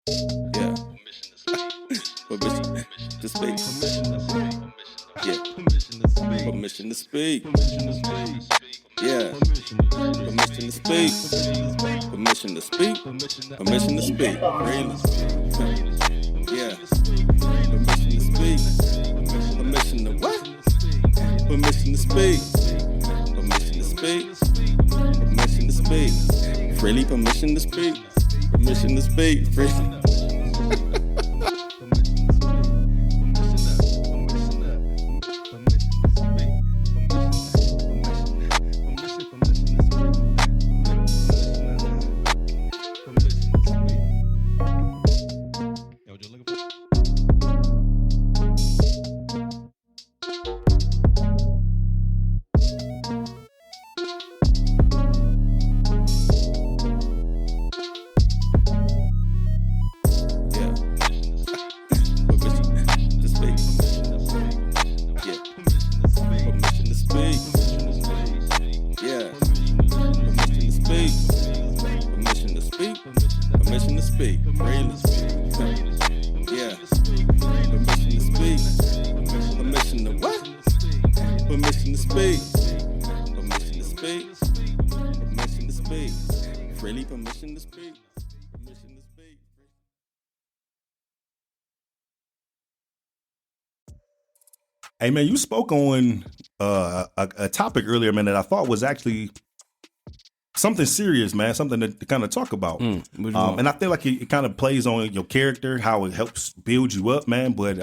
Yeah. Permission to speak. Yeah. Permission to speak. Yeah. Permission to speak. Permission to speak. Permission to speak. Really. Yeah. Permission to speak. Permission to what? Permission to speak. Permission to speak. Permission to speak. Freely permission to speak. Permission to speak. Freely. Hey man, you spoke on a topic earlier, man, that I thought was actually something serious, man, something to kind of talk about. And I feel like it kind of plays on your character, how it helps build you up, man. But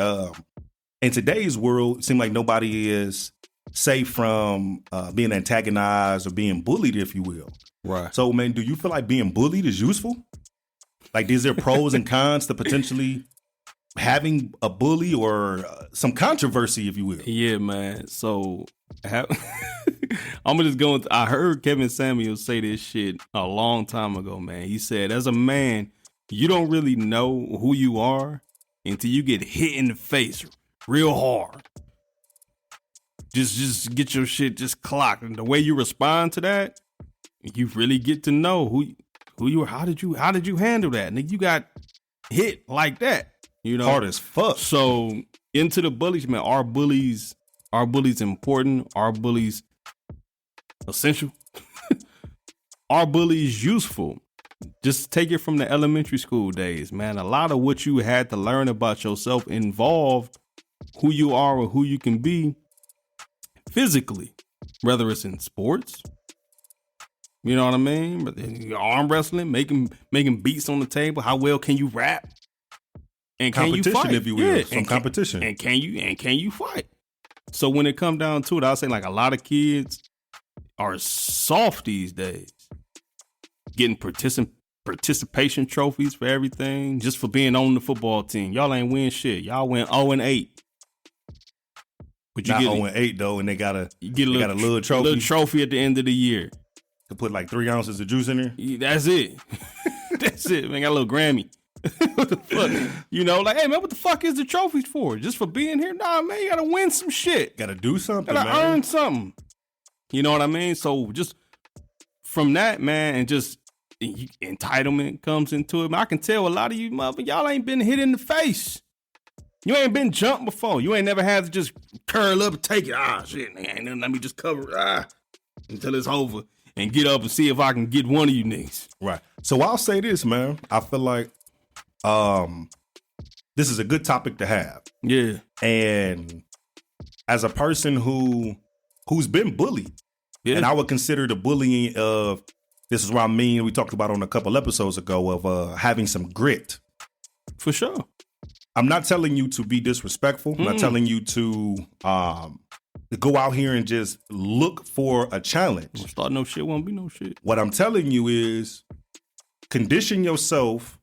in today's world, it seems like nobody is safe from being antagonized or being bullied, if you will. Right. So, man, do you feel like being bullied is useful? Like, is there pros and cons to potentially having a bully or some controversy, if you will? Yeah, man. So I'm gonna just go into, I heard Kevin Samuels say this shit a long time ago, man. He said, as a man, you don't really know who you are until you get hit in the face real hard. Just get your shit just clocked. And the way you respond to that, you really get to know who you are. How did you handle that? Nigga, you got hit like that. You know, hard as fuck. So into the bullies, man. Are bullies important? Are bullies essential? Are bullies useful? Just take it from the elementary school days, man. A lot of what you had to learn about yourself involved who you are or who you can be physically, whether it's in sports. You know what I mean? But arm wrestling, making beats on the table. How well can you rap? And can you fight? If you will, some competition. And can you fight? So when it come down to it, I'll say like a lot of kids are soft these days, getting participation trophies for everything, just for being on the football team. Y'all ain't win shit. Y'all went 0-8. But you not 0-8 though, and they got a little trophy. Little trophy at the end of the year. To put like 3 ounces of juice in there. Yeah, that's it. That's it, man. Got a little Grammy. What the fuck? You know, like, hey man, what the fuck is the trophies for? Just for being here? Nah, man, you gotta win some shit. Gotta do something, gotta man. Earn something. You know what I mean? So just from that, man, and just entitlement comes into it. Man, I can tell a lot of you motherfuckers, y'all ain't been hit in the face. You ain't been jumped before. You ain't never had to just curl up and take it. Ah, shit, ain't nothing. Let me just cover it until it's over and get up and see if I can get one of you niggas. Right. So I'll say this, man. I feel like this is a good topic to have. Yeah. And as a person who's been bullied, and I would consider the bullying of, this is what I mean, we talked about on a couple episodes ago, of having some grit. For sure. I'm not telling you to be disrespectful. I'm not telling you to go out here and just look for a challenge. Start no shit, won't be no shit. What I'm telling you is condition yourself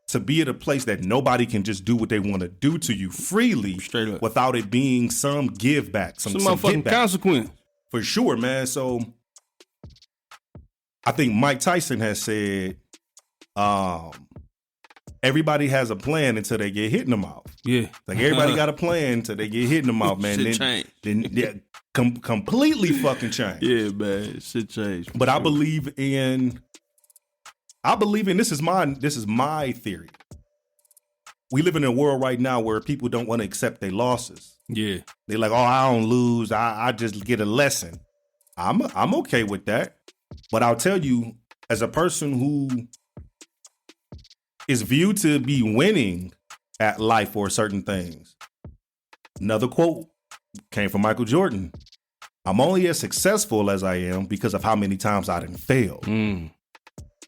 to be at a place that nobody can just do what they want to do to you freely, straight up, without it being some give back, some motherfucking consequence. For sure, man. So I think Mike Tyson has said, everybody has a plan until they get hit in the mouth. Yeah. Like everybody got a plan until they get hit in the mouth, man. Then completely fucking change. Yeah, man. Shit changed. But sure. I believe in this is my theory. we live in a world right now where people don't want to accept their losses. Yeah. They're like, oh, I don't lose. I just get a lesson. I'm okay with that. But I'll tell you, as a person who is viewed to be winning at life or certain things, another quote came from Michael Jordan. I'm only as successful as I am because of how many times I didn't fail.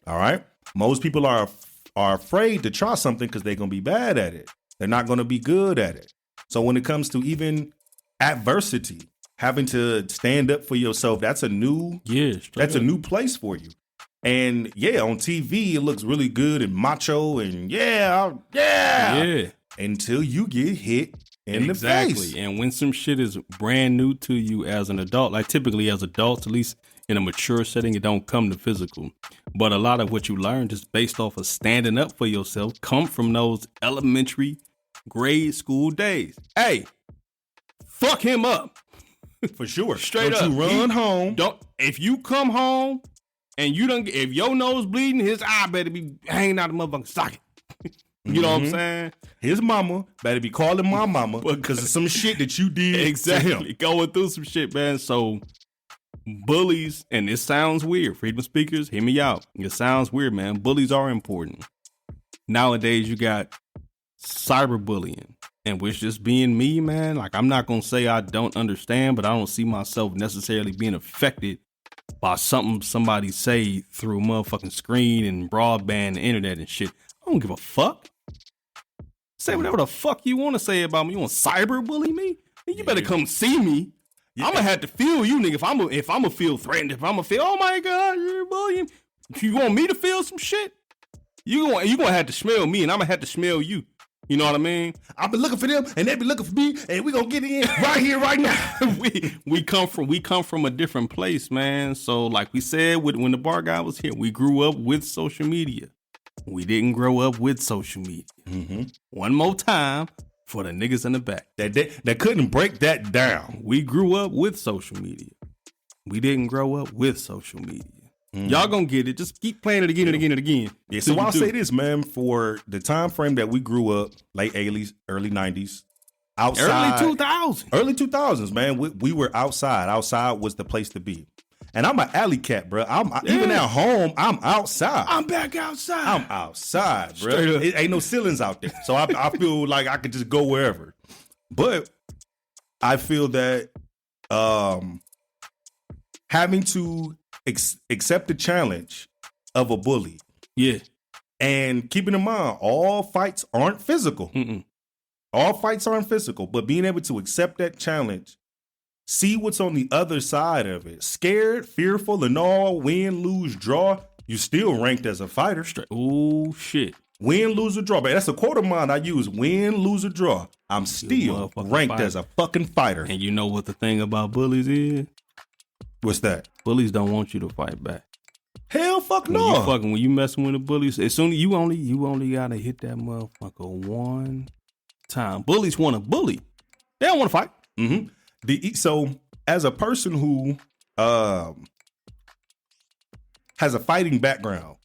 All right. Most people are afraid to try something because they're going to be bad at it. They're not going to be good at it. So when it comes to even adversity, having to stand up for yourself, that's a new place for you. And yeah, on TV, it looks really good and macho and yeah. Until you get hit in the face. And when some shit is brand new to you as an adult, like typically as adults, at least in a mature setting, it don't come to physical. But a lot of what you learn just based off of standing up for yourself come from those elementary grade school days. Hey, fuck him up. For sure. Straight don't up. You run home. If you come home and if your nose bleeding, his eye better be hanging out the motherfucking socket. You know what I'm saying? His mama better be calling my mama because of some shit that you did. Exactly. Going through some shit, man. So bullies, and it sounds weird. Freedom speakers, hear me out. It sounds weird, man. Bullies are important. Nowadays, you got cyberbullying, and which just being me, man. Like, I'm not going to say I don't understand, but I don't see myself necessarily being affected by something somebody say through motherfucking screen and broadband and internet and shit. I don't give a fuck. Say whatever the fuck you want to say about me. You want to cyberbully me? You better come see me. Yeah. I'm gonna have to feel you, nigga. If I'm gonna feel threatened, if I'm gonna feel, oh my God, you're bullying. If you want me to feel some shit, you gonna have to smell me, and I'm gonna have to smell you. You know what I mean? I've been looking for them, and they been looking for me, and we gonna get in right here, right now. we come from a different place, man. So like we said, when the bar guy was here, we grew up with social media. We didn't grow up with social media. One more time for the niggas in the back that couldn't break that down. We grew up with social media. We didn't grow up with social media. Y'all gonna get it. Just keep playing it again and again and again. Yeah. So I'll say this, man. For the time frame that we grew up, late 80s, early 90s, outside, early 2000s, man. We were outside. Outside was the place to be. And I'm an alley cat, bro. Even at home, I'm outside. I'm back outside. I'm outside, bro. It ain't no ceilings out there, so I feel like I could just go wherever. But I feel that having to accept the challenge of a bully, and keeping in mind all fights aren't physical. All fights aren't physical, but being able to accept that challenge. See what's on the other side of it. Scared, fearful, and all, win, lose, draw, you still ranked as a fighter. Oh, shit. Win, lose, or draw. But that's a quote of mine I use. Win, lose, or draw. I'm still ranked as a fucking fighter. And you know what the thing about bullies is? What's that? Bullies don't want you to fight back. Hell fuck no. When you messing with the bullies, as soon as you only gotta hit that motherfucker one time. Bullies want to bully. They don't want to fight. So, as a person who has a fighting background,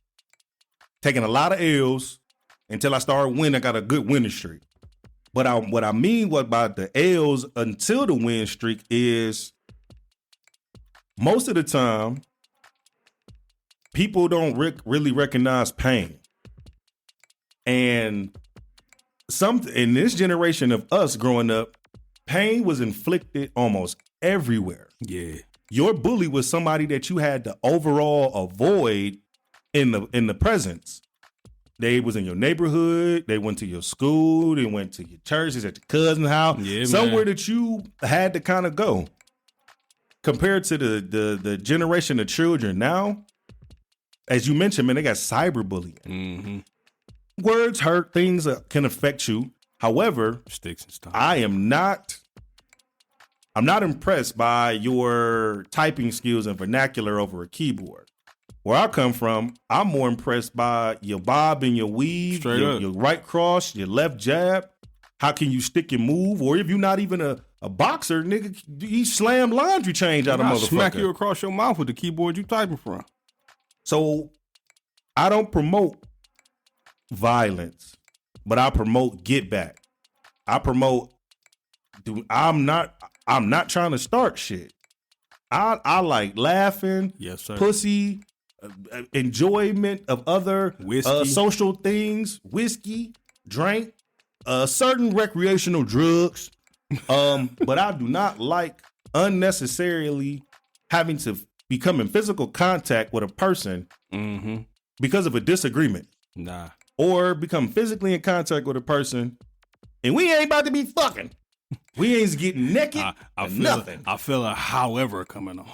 taking a lot of L's until I started winning, I got a good winning streak. But what I mean about the L's until the win streak is most of the time, people don't really recognize pain. And in this generation of us growing up, pain was inflicted almost everywhere. Yeah. Your bully was somebody that you had to overall avoid in the presence. They was in your neighborhood. They went to your school. They went to your church. They at your cousin's house. Yeah, somewhere man. that you had to kind of go. Compared to the generation of children now, as you mentioned, man, they got cyberbullying. Words hurt. Things can affect you. However, sticks and stones. I'm not impressed by your typing skills and vernacular over a keyboard. Where I come from, I'm more impressed by your bob and your weave, your right cross, your left jab. How can you stick and move? Or if you're not even a boxer, nigga, you slam laundry change out of motherfucker. Smack you across your mouth with the keyboard you typing from. So I don't promote violence. but I promote get back. I promote. I'm not trying to start shit. I like laughing. Yes, sir. Pussy, enjoyment of other social things, whiskey, drink, certain recreational drugs. But I do not like unnecessarily having to become in physical contact with a person because of a disagreement. Nah. Or become physically in contact with a person and we ain't about to be fucking. We ain't getting naked. I feel nothing. I feel a however coming on.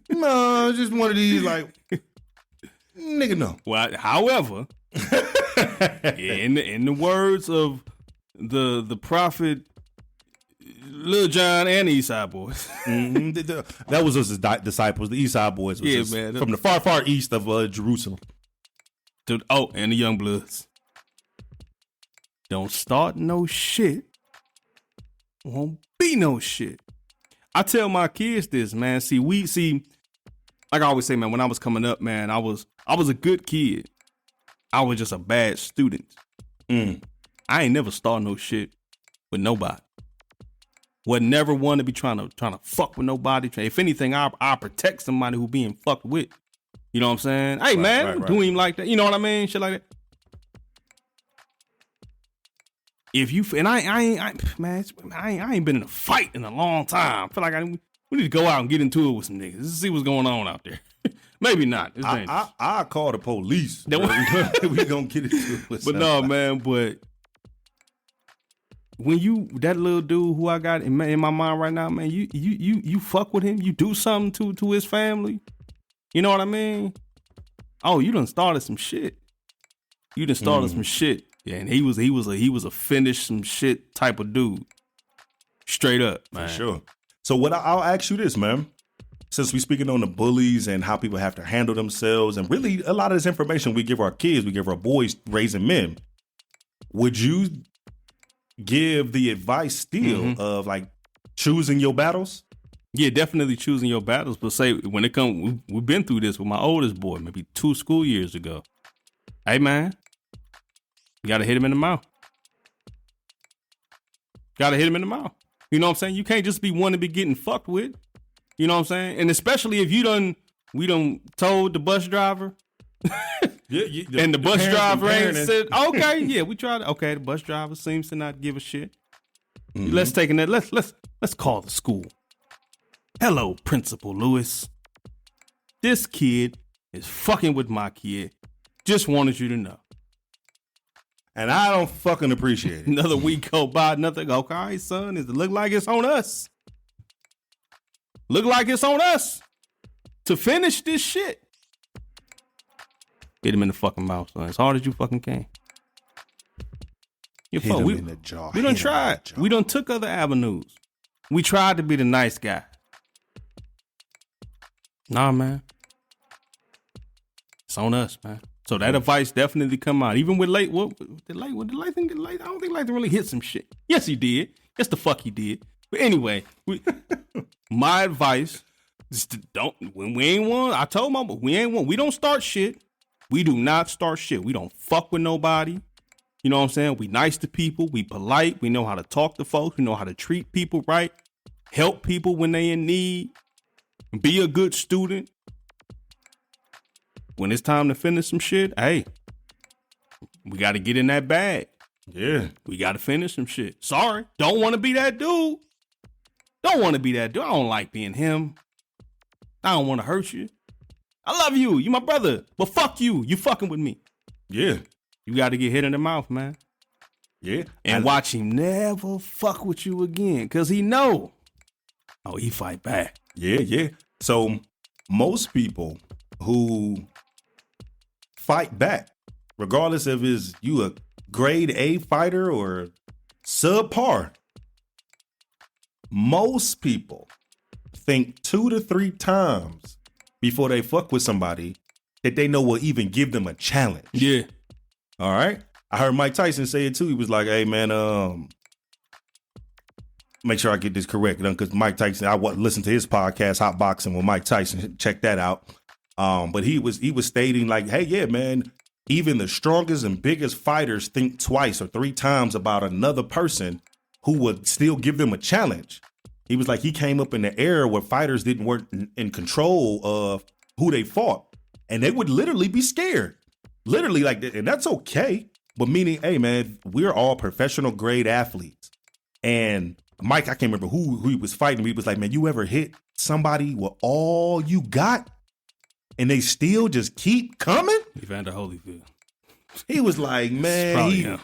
No, it's just one of these like, nigga, no. Well, however, in the words of the prophet Lil John and the East Side Boys, that was his disciples. The East Side Boys, was man, from the far east of Jerusalem. And the Young Bloods. Don't start no shit. Won't be no shit. I tell my kids this, man. See, like I always say, man, when I was coming up, man, I was a good kid. I was just a bad student. I ain't never start no shit with nobody. Would never want to be trying to fuck with nobody. If anything, I protect somebody who being fucked with. You know what I'm saying? Hey, man, do him like that. You know what I mean? Shit like that. If you and I ain't been in a fight in a long time. I feel like we need to go out and get into it with some niggas. Let's see what's going on out there. Maybe not. It's dangerous. I call the police. We gonna get into it. But no, man. But when that little dude who I got in my mind right now, man, you fuck with him. You do something to his family. You know what I mean? Oh, you done started some shit. Some shit. Yeah, and he was a finish some shit type of dude. Straight up, man. For sure. So I'll ask you this, man. Since we speaking on the bullies and how people have to handle themselves, and really a lot of this information we give our kids, we give our boys raising men. Would you give the advice still of like choosing your battles? Yeah, definitely choosing your battles. But say when it comes, we've been through this with my oldest boy, maybe 2 school years ago. Hey, man. You got to hit him in the mouth. Got to hit him in the mouth. You know what I'm saying? You can't just be one to be getting fucked with. You know what I'm saying? And especially if we done told the bus driver. And the bus driver ain't said, okay, yeah, we tried. Okay, the bus driver seems to not give a shit. Let's call the school. Hello, Principal Lewis. This kid is fucking with my kid. Just wanted you to know. And I don't fucking appreciate it. Another week go by, nothing. Okay, all right, son, it look like it's on us. Look like it's on us to finish this shit. Hit him in the fucking mouth, son. As hard as you fucking can. Hit him in the jaw. We done tried. We done took other avenues. We tried to be the nice guy. Nah, man. It's on us, man. So that advice definitely come out. Even with Late, did Lathan get late? I don't think Lathan really hit some shit. Yes, he did. Yes, the fuck he did. But anyway, my advice is to when we ain't one, I told my, we ain't one. We don't start shit. We do not start shit. We don't fuck with nobody. You know what I'm saying? We nice to people. We polite. We know how to talk to folks. We know how to treat people right. Help people when they in need. Be a good student. When it's time to finish some shit, hey, we got to get in that bag. Yeah. We got to finish some shit. Sorry. Don't want to be that dude. Don't want to be that dude. I don't like being him. I don't want to hurt you. I love you. You my brother. But fuck you. You fucking with me. Yeah. You got to get hit in the mouth, man. Yeah. And watch him never fuck with you again. Because he know. Oh, he fight back. Yeah. So most people who fight back, regardless of is you a grade A fighter or subpar, most people think 2 to 3 times before they fuck with somebody that they know will even give them a challenge. Yeah. All right. I heard Mike Tyson say it too. He was like, hey man, make sure I get this correct. Because Mike Tyson, I listened to his podcast, Hot Boxing with Mike Tyson. Check that out. But he was stating like, hey, yeah, man, even the strongest and biggest fighters think twice or three times about another person who would still give them a challenge. He was like, he came up in the era where fighters didn't work in control of who they fought. And they would literally be scared. Literally like that. And that's okay. But meaning, hey, man, we're all professional grade athletes. And Mike, I can't remember who he was fighting. He was like, man, you ever hit somebody with all you got and they still just keep coming? Evander Holyfield. He was like, man,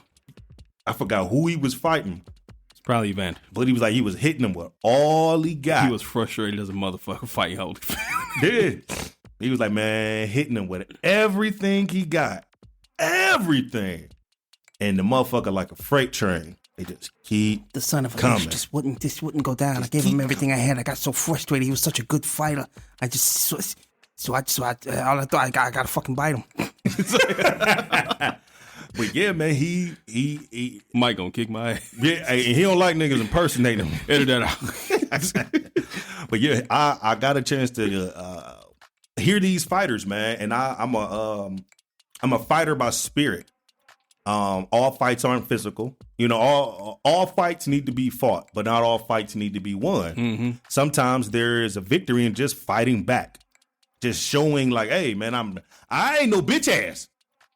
I forgot who he was fighting. It's probably Evander. But he was like, he was hitting him with all he got. He was frustrated as a motherfucker fighting Holyfield. Yeah. He was like, man, hitting him with everything he got. Everything. And the motherfucker like a freight train. They just keep the son of a coming. bitch just wouldn't go down. I gave him everything I had. I got so frustrated. He was such a good fighter. I gotta fucking bite him. But yeah, man, he Mike gonna kick my ass. Yeah, and he don't like niggas impersonating him. Edit that out. But yeah, I got a chance to hear these fighters, man, and I'm a fighter by spirit. All fights aren't physical. You know, all fights need to be fought, but not all fights need to be won. Mm-hmm. Sometimes there is a victory in just fighting back, just showing like, hey, man, I ain't no bitch ass.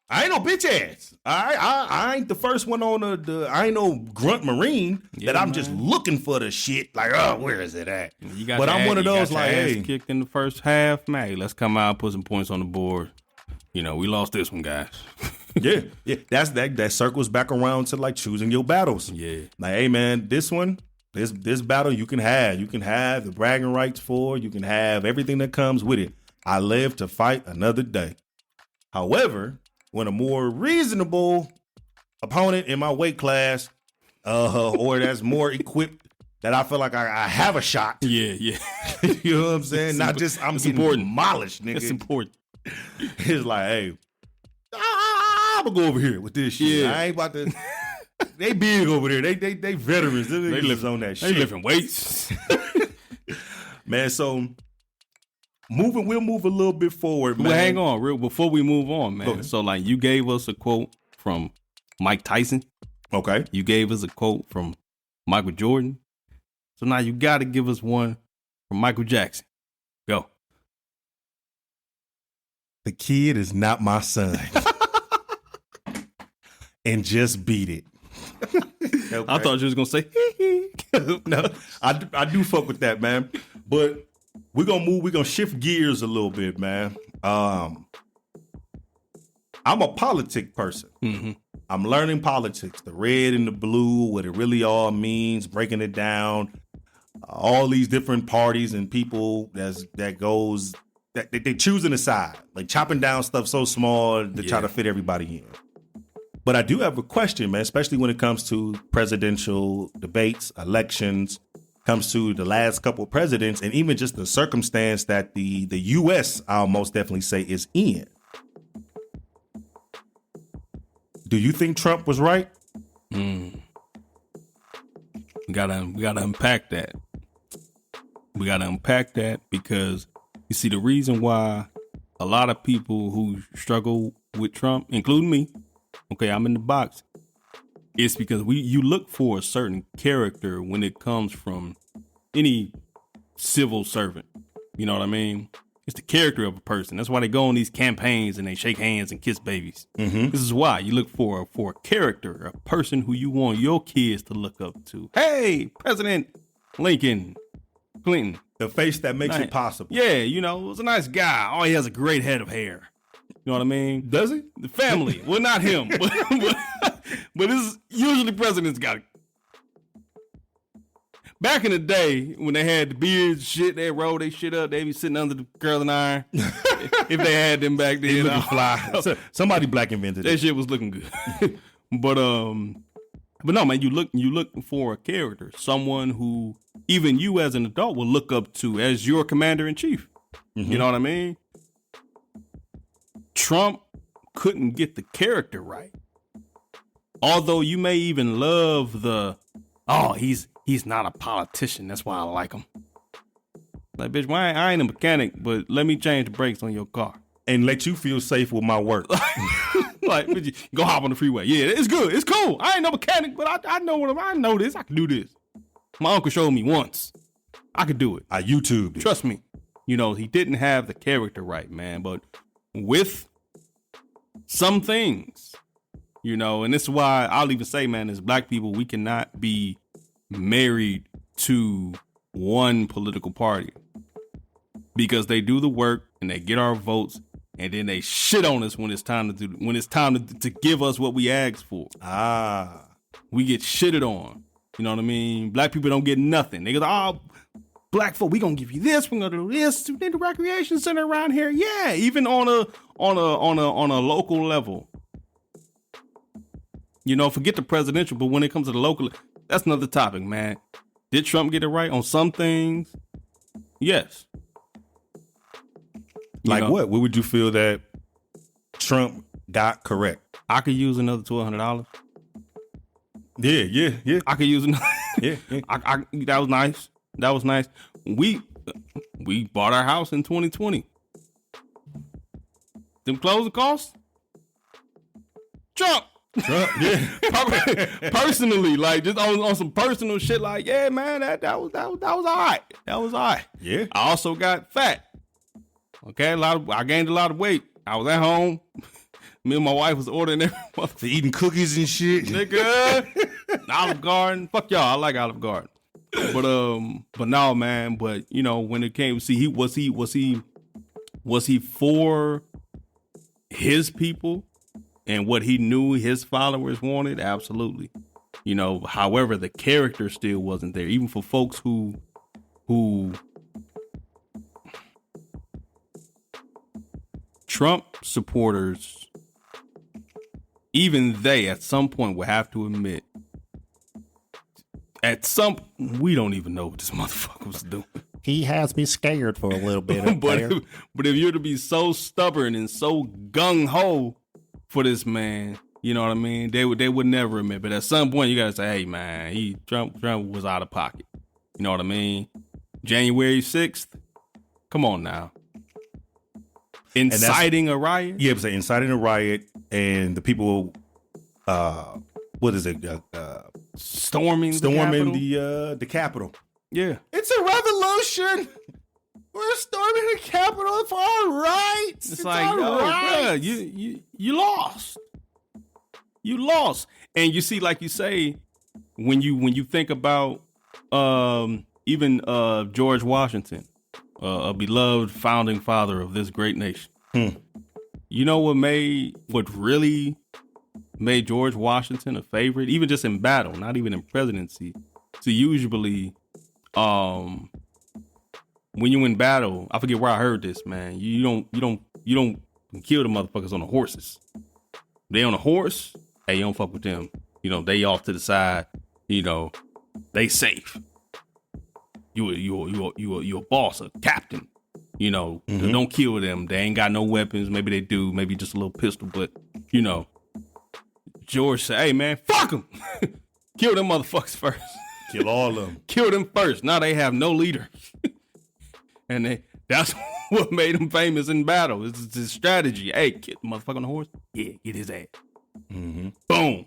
I ain't no bitch ass. I ain't the first one on I ain't no grunt Marine that I'm just looking for the shit. Like, oh, where is it at? But I'm one of those like, hey, kicked in the first half, man. Let's come out, put some points on the board. You know, we lost this one, guys. yeah. That circles back around to like choosing your battles. Yeah. Like, hey, man, this one, this battle you can have. You can have the bragging rights for. You can have everything that comes with it. I live to fight another day. However, when a more reasonable opponent in my weight class, or that's more equipped, that I feel like I have a shot. Yeah. You know what I'm saying? Not just I'm getting demolished, nigga. It's important. It's like, hey, I'm gonna go over here with this shit. Yeah. I ain't about to. They big over there. They veterans. They live on that shit. They lifting weights, man. So. We'll move a little bit forward, man. Well, hang on, real before we move on, man. So, like, you gave us a quote from Mike Tyson. Okay. You gave us a quote from Michael Jordan. So now you got to give us one from Michael Jackson. Go. The kid is not my son. And just beat it. Okay. I thought you was gonna say. No, I do fuck with that, man. But. We're gonna shift gears a little bit, man. I'm a politic person. Mm-hmm. I'm learning politics, the red and the blue, what it really all means, breaking it down, all these different parties and people that they choosing a side, like chopping down stuff so small to try to fit everybody in. But I do have a question, man, especially when it comes to presidential debates, elections. Comes to the last couple of presidents and even just the circumstance that the U.S. I'll most definitely say is in. Do you think Trump was right? We gotta unpack that. We gotta unpack that because you see the reason why a lot of people who struggle with Trump, including me, okay, I'm in the box. It's because you look for a certain character when it comes from any civil servant. You know what I mean? It's the character of a person. That's why they go on these campaigns and they shake hands and kiss babies. Mm-hmm. This is why you look for a character, a person who you want your kids to look up to. Hey, President Lincoln, Clinton. The face that makes it possible. Yeah, you know, it was a nice guy. Oh, he has a great head of hair. You know what I mean? Does he? The family. Well, not him. But this is usually presidents got it. Back in the day when they had the beards and shit, they roll their shit up. They be sitting under the curling iron. If they had them back then. Looking fly. Somebody black invented it. That shit was looking good. But no, man, you looking for a character. Someone who even you as an adult will look up to as your commander in chief. Mm-hmm. You know what I mean? Trump couldn't get the character right. Although you may even love he's not a politician. That's why I like him. Like, bitch, I ain't a mechanic, but let me change the brakes on your car. and let you feel safe with my work. Like, go hop on the freeway. Yeah, it's good. It's cool. I ain't no mechanic, but I know I know this. I can do this. My uncle showed me once. I could do it. I YouTubed it. Trust me. You know, he didn't have the character right, man. But with some things, you know, and this is why I'll even say, man, as black people, we cannot be married to one political party because they do the work and they get our votes and then they shit on us when it's time to give us what we asked for. We get shitted on. You know what I mean? Black people don't get nothing. They go, oh, black folk, we gonna give you this. We're gonna do this. We need a recreation center around here. Yeah, even on a local level. You know, forget the presidential, but when it comes to the local, that's another topic, man. Did Trump get it right on some things? Yes. Like what? What would you feel that Trump got correct? I could use another $1,200. Yeah. I could use another. Yeah. That was nice. That was nice. We bought our house in 2020. Them closing costs? Trump, yeah. Personally, like just on some personal shit, like, yeah, man, that was all right. That was all right. Yeah. I also got fat. Okay, I gained a lot of weight. I was at home. Me and my wife was ordering every eating cookies and shit. Nigga. Olive Garden. Fuck y'all. I like Olive Garden. But no, man. But you know, when it came, see, was he for his people and what he knew his followers wanted? Absolutely. You know, however, the character still wasn't there, even for folks who Trump supporters, even they at some point will have to admit, we don't even know what this motherfucker was doing. He has me scared for a little bit. but if you're to be so stubborn and so gung ho for this man, you know what I mean? They would never admit. But at some point, you gotta say, hey man, Trump was out of pocket. You know what I mean? January 6th. Come on now. Inciting a riot? Yeah, it inciting a riot, and the people, what is it? Storming the Capitol. Yeah. It's a revolution. We're storming the Capitol for our rights. It's like, yo, bruh, you lost. You lost. And you see, like you say, when you think about even George Washington, a beloved founding father of this great nation. You know what really made George Washington a favorite, even just in battle, not even in presidency. So usually, when you in battle, I forget where I heard this, man. You don't kill the motherfuckers on the horses. They on a horse, hey, you don't fuck with them. You know, they off to the side. You know, they safe. You a boss, a captain. You know, don't kill them. They ain't got no weapons. Maybe they do. Maybe just a little pistol. But, you know, George said, hey, man, fuck them. Kill them motherfuckers first. Kill all of them. Kill them first. Now they have no leader. And that's what made him famous in battle. It's his strategy. Hey, get the motherfucker on the horse. Yeah, get his ass. Boom.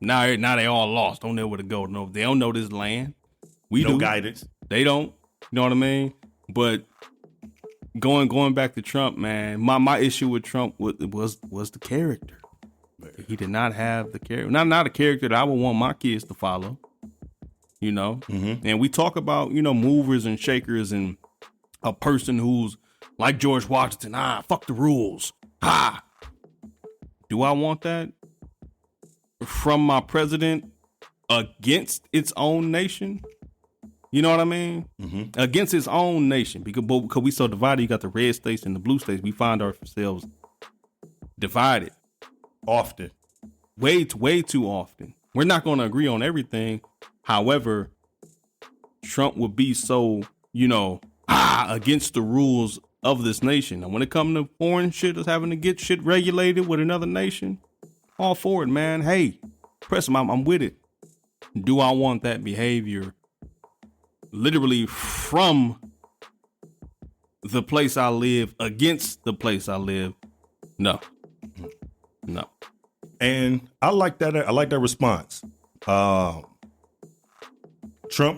Now they all lost. Don't know where to go. No, they don't know this land. We no do. Guidance. They don't. You know what I mean? But going back to Trump, man, my issue with Trump was the character. He did not have the character. Not a character that I would want my kids to follow. You know? And we talk about, you know, movers and shakers and a person who's like George Washington. Fuck the rules. Do I want that from my president against its own nation? You know what I mean? Against its own nation. Because we so divided, you got the red states and the blue states. We find ourselves divided. Often. Way too often. We're not going to agree on everything. However, Trump would be so, you know, against the rules of this nation. And when it comes to foreign shit, is having to get shit regulated with another nation, all for it, man. Hey, press him. I'm with it. Do I want that behavior literally from the place I live against the place I live. No. And I like that. I like that response. Trump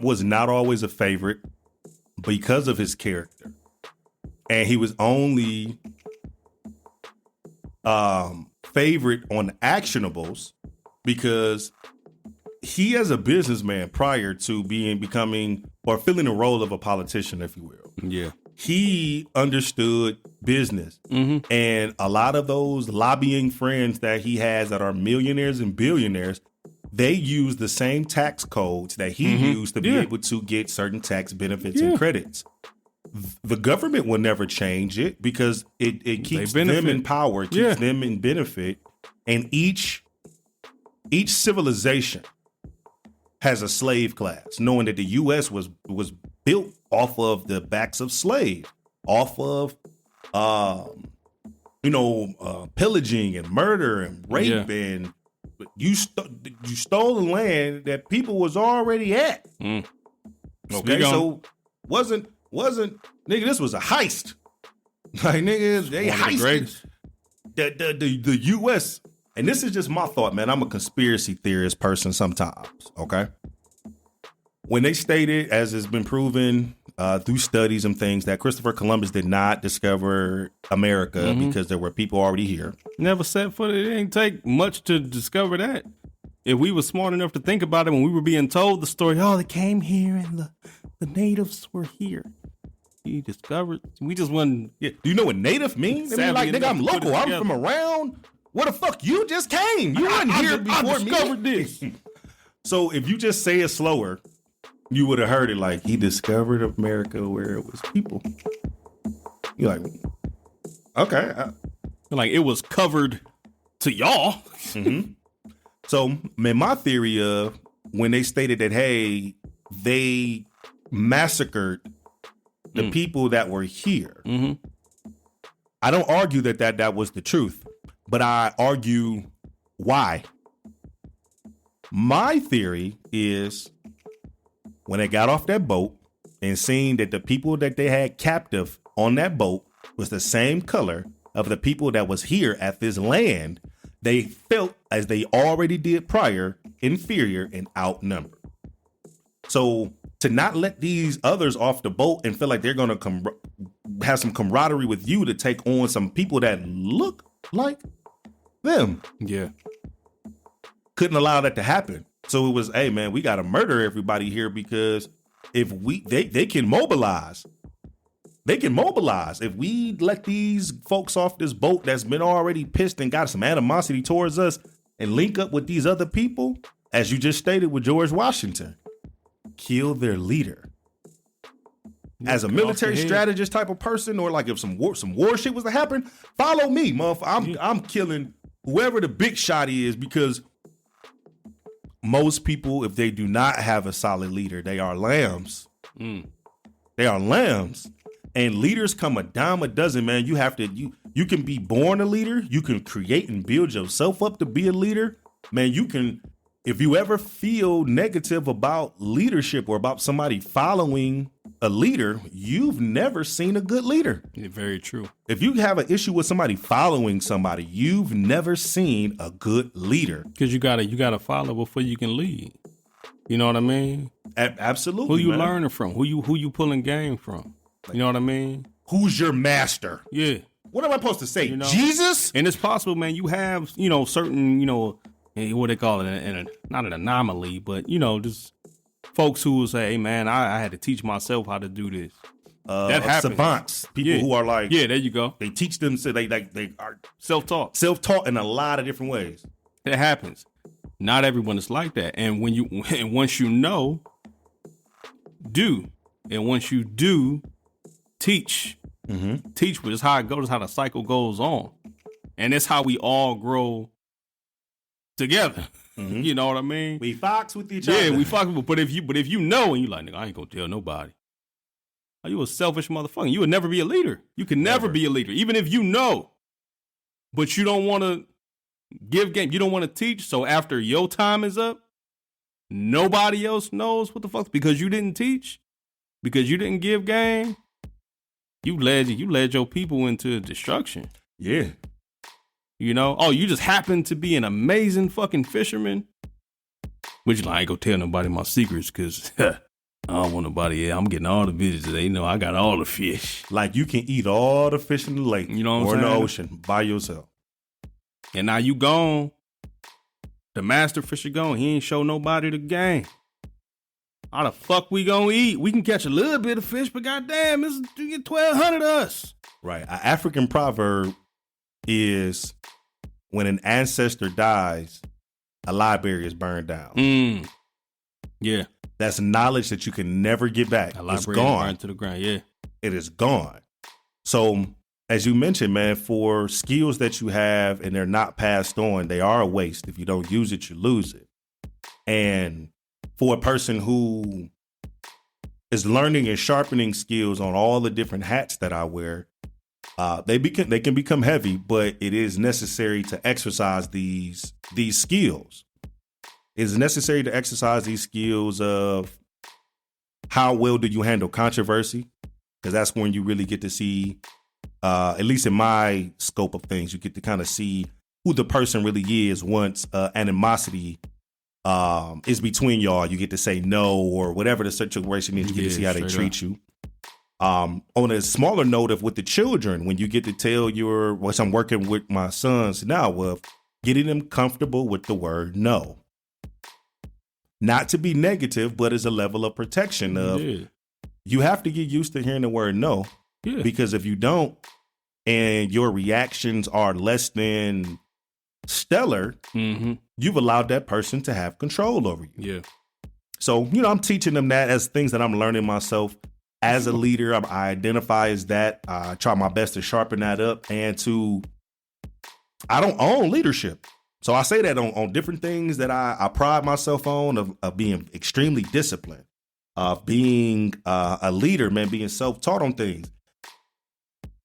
was not always a favorite because of his character, and he was only favorite on actionables because he, as a businessman, prior to becoming or filling the role of a politician, if you will, Yeah, he understood business. And a lot of those lobbying friends that he has that are millionaires and billionaires, they use the same tax codes that he used to be able to get certain tax benefits and credits. The government will never change it because it keeps them in power, keeps them in benefit. And each civilization has a slave class, knowing that the U.S. was built off of the backs of slaves, off of pillaging and murder and rape, and you stole the land that people was already at. Okay, so wasn't nigga, this was a heist. Like, nigga, they heisted the U.S. And this is just my thought, man. I'm a conspiracy theorist person sometimes, okay? When they stated, as has been proven through studies and things, that Christopher Columbus did not discover America because there were people already here. never set foot. It didn't take much to discover that. If we were smart enough to think about it when we were being told the story, oh, they came here and the natives were here. He discovered. We just wasn't. Yeah. Do you know what native means? I mean, like, nigga, I'm local. I'm from around. Where the fuck you just came? You weren't here before me. Discovered this. So if you just say it slower, you would have heard it like he discovered America where it was people. You're like, okay. Like it was covered to y'all. So, man, my theory of when they stated that, hey, they massacred the people that were here. I don't argue that was the truth, but I argue why. My theory is when they got off that boat and seen that the people that they had captive on that boat was the same color of the people that was here at this land, they felt, as they already did prior, inferior and outnumbered. So to not let these others off the boat and feel like they're going to have some camaraderie with you to take on some people that look like them. Yeah. Couldn't allow that to happen. So it was, hey, man, we got to murder everybody here because if they can mobilize. They can mobilize. If we let these folks off this boat that's been already pissed and got some animosity towards us and link up with these other people, as you just stated with George Washington, kill their leader. As a military strategist type of person, or like if some war shit was to happen, follow me, motherfucker. I'm killing whoever the big shot is, because most people, if they do not have a solid leader, they are lambs. They are lambs. And leaders come a dime a dozen, man. You have to, you can be born a leader. You can create and build yourself up to be a leader. Man, you can, if you ever feel negative about leadership or about somebody following a leader, you've never seen a good leader. Yeah, very true. If you have an issue with somebody following somebody, you've never seen a good leader. Because you gotta follow before you can lead. You know what I mean? Absolutely. Who you learning from? Who you pulling game from? You know what I mean? Who's your master? Yeah. What am I supposed to say? You know? Jesus? And it's possible, man. You have, certain, what they call it, not an anomaly, but, just folks who will say, hey, man, I had to teach myself how to do this. That happens. Savants. People who are like. Yeah, there you go. They teach them, so they are self-taught. Self-taught in a lot of different ways. That happens. Not everyone is like that. And once you know, do. And once you do, teach. Teach, which is how it goes, how the cycle goes on. And it's how we all grow together. You know what I mean? We fox with each other. Yeah, we fox. But if you know and you like, nigga, I ain't gonna tell nobody. Are you a selfish motherfucker? You would never be a leader. You can never be a leader, even if you know. But you don't want to give game. You don't want to teach. So after your time is up, nobody else knows what the fuck, because you didn't teach, because you didn't give game. You led your people into destruction. Yeah. You know? Oh, you just happen to be an amazing fucking fisherman? Which I ain't gonna tell nobody my secrets because I don't want nobody. Yeah, I'm getting all the visitors. They know I got all the fish. Like you can eat all the fish in the lake, You know what or I'm in the saying? ocean by yourself. And now you gone. The master fisher gone. He ain't show nobody the game. How the fuck we gonna eat? We can catch a little bit of fish, but goddamn, you get 1,200 of us. Right. An African proverb is when an ancestor dies, a library is burned down. Yeah. That's knowledge that you can never get back. A It's library gone. burned to the ground. Yeah. It is gone. So, as you mentioned, man, for skills that you have and they're not passed on, they are a waste. If you don't use it, you lose it. And for a person who is learning and sharpening skills on all the different hats that I wear, they can become heavy, but it is necessary to exercise these skills. It's necessary to exercise these skills of how well do you handle controversy, because that's when you really get to see, at least in my scope of things, you get to kind of see who the person really is once animosity is between y'all. You get to say no or whatever the situation is. You get to see how they treat you. On a smaller note of with the children, when you get to tell what I'm working with my sons now with, getting them comfortable with the word no. Not to be negative, but as a level of protection of you have to get used to hearing the word no. Yeah. Because if you don't, and your reactions are less than stellar, you've allowed that person to have control over you. Yeah. So, I'm teaching them that as things that I'm learning myself as a leader. I identify as that. I try my best to sharpen that up and I don't own leadership. So I say that on different things that I pride myself on of being extremely disciplined, of being a leader, man, being self-taught on things,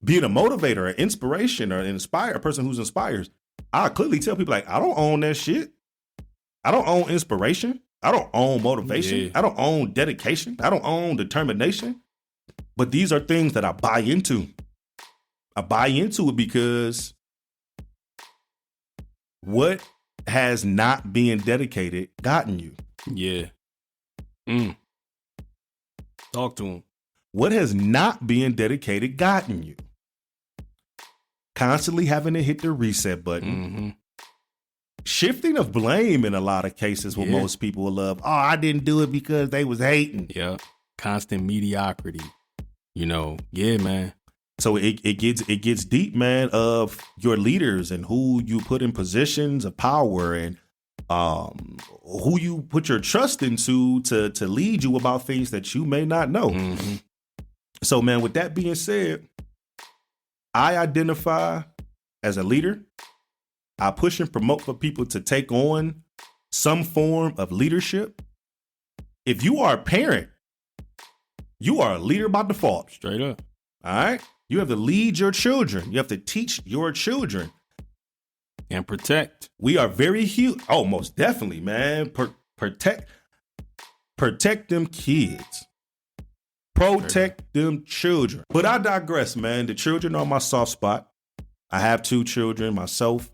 being a motivator, an inspiration, or a person who's inspires. I clearly tell people, like, I don't own that shit. I don't own inspiration. I don't own motivation. Yeah. I don't own dedication. I don't own determination. But these are things that I buy into. I buy into it because what has not being dedicated gotten you? Yeah. Talk to him. What has not being dedicated gotten you? Constantly having to hit the reset button. Shifting of blame in a lot of cases what most people will love. Oh, I didn't do it because they was hating. Yeah. Constant mediocrity. Yeah, man. So it gets deep, man, of your leaders and who you put in positions of power and who you put your trust into to lead you about things that you may not know. So, man, with that being said, I identify as a leader. I push and promote for people to take on some form of leadership. If you are a parent, you are a leader by default. Straight up. All right? You have to lead your children. You have to teach your children. And protect. We are very huge. Oh, most definitely, man. Protect them kids. Protect them children. But I digress, man. The children are my soft spot. I have 2 children myself.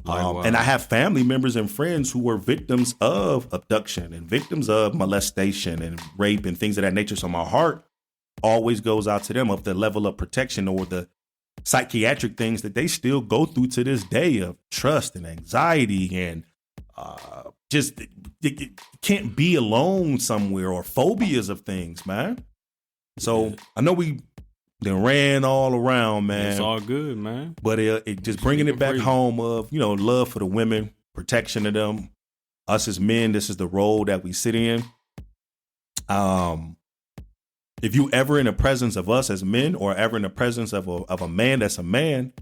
And I have family members and friends who were victims of abduction and victims of molestation and rape and things of that nature. So my heart always goes out to them of the level of protection or the psychiatric things that they still go through to this day of trust and anxiety and just can't be alone somewhere or phobias of things, man. So I know we then ran all around, man. It's all good, man. But it just bringing it back home of, love for the women, protection of them. Us as men, this is the role that we sit in. If you ever in the presence of us as men or ever in the presence of a man that's a man,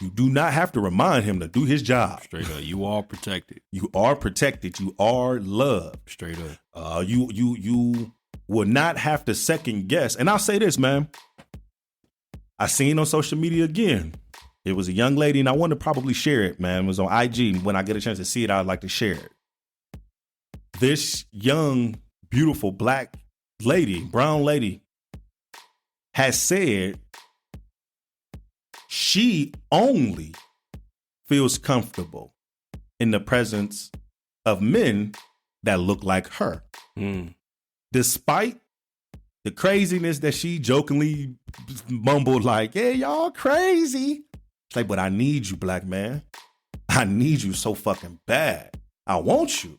you do not have to remind him to do his job. Straight up. You are protected. You are protected. You are loved. Straight up. You will not have to second guess. And I'll say this, man. I seen on social media again. It was a young lady, and I want to probably share it, man. It was on IG. When I get a chance to see it, I'd like to share it. This young, beautiful black lady, brown lady, has said she only feels comfortable in the presence of men that look like her. Despite the craziness that she jokingly mumbled like, yeah, y'all crazy. It's like, but I need you, black man. I need you so fucking bad. I want you.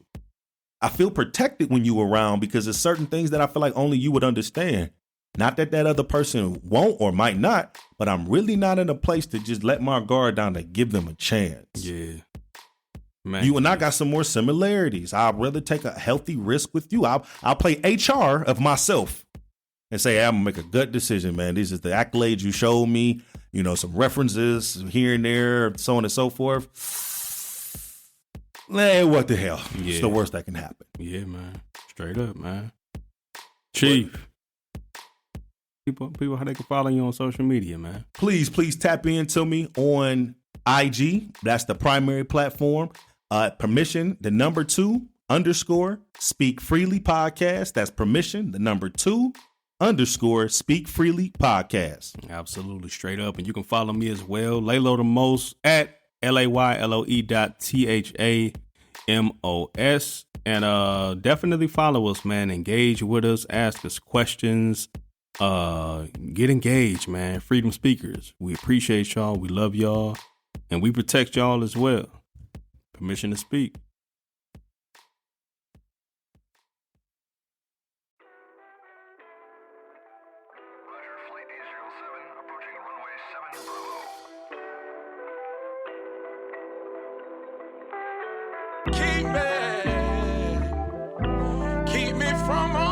I feel protected when you around because there's certain things that I feel like only you would understand. Not that that other person won't or might not, but I'm really not in a place to just let my guard down to give them a chance. Yeah. Man, you and I got some more similarities. I'd rather take a healthy risk with you. I'll play HR of myself and say, hey, I'm gonna make a gut decision, man. These are the accolades you showed me, you know, some references here and there, so on and so forth. Hey, what the hell? Yeah. It's the worst that can happen. Yeah, man. Straight up, man. Chief. People, how they can follow you on social media, man. Please tap into me on IG. That's the primary platform. Permission, the number 2_ Speak Freely Podcast. That's permission, the number 2_ Speak Freely Podcast. Absolutely, straight up. And you can follow me as well. Laylo the Most at LAYLOE.THAMOS. And definitely follow us, man. Engage with us. Ask us questions. Get engaged, man. Freedom speakers. We appreciate y'all. We love y'all. And we protect y'all as well. Permission to speak. Keep me from